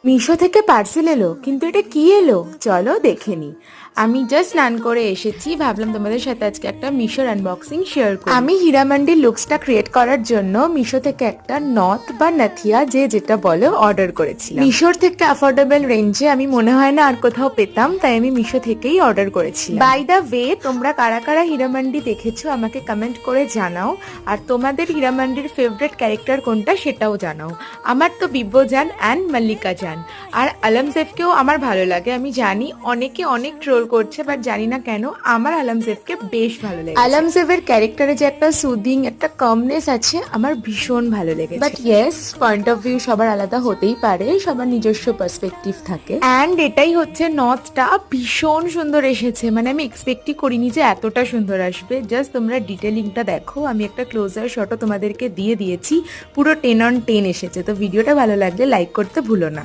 মিশো থেকে পার্সেল এলো, কিন্তু এটা কি এলো চলো দেখে নি। আমি জাস্ট স্নান করে এসেছি, ভাবলাম তোমাদের সাথে আজকে একটা মিশোর আনবক্সিং শেয়ার করি। আমি হীরামান্ডির লুকসটা ক্রিয়েট করার জন্য মিশো থেকে একটা নথ বা নাথিয়া যে যেটা বলো অর্ডার করেছিলাম। মিশোর থেকে অ্যাফোর্ডেবল রেঞ্জে আমি মনে হয় না আর কোথাও পেতাম, তাই আমি মিশো থেকেই অর্ডার করেছিলাম। বাই দ্য ওয়ে, তোমরা কারা কারা হীরামান্ডি দেখেছো আমাকে কমেন্ট করে জানাও, আর তোমাদের হীরামান্ডির ফেভারিট ক্যারেক্টার কোনটা সেটাও জানাও। আমার তো বিব্বজান অ্যান্ড মল্লিকা জান আর আলমজেফকেও আমার ভালো লাগে। আমি জানি অনেকে অনেক ট্রোল করছে, বাট জানি না কেন আমার আলমজেফকে বেশ ভালো লাগে। আলমজেফের ক্যারেক্টারে যে একটা সুদিং একটা কামনেস আছে আমার ভীষণ ভালো লেগেছে। But yes, point of view সবার আলাদা হতেই পারে, সবার নিজস্ব পার্সপেক্টিভ থাকে। অ্যান্ড এটাই হচ্ছে নথটা, ভীষণ সুন্দর এসেছে, মানে আমি এক্সপেক্টই করিনি যে এতটা সুন্দর আসবে। জাস্ট তোমরা ডিটেলিংটা দেখো, আমি একটা ক্লোজার শটও তোমাদেরকে দিয়ে দিয়েছি, পুরো 10 on 10 এসেছে। তো ভিডিওটা ভালো লাগলে লাইক করতে ভুলো না।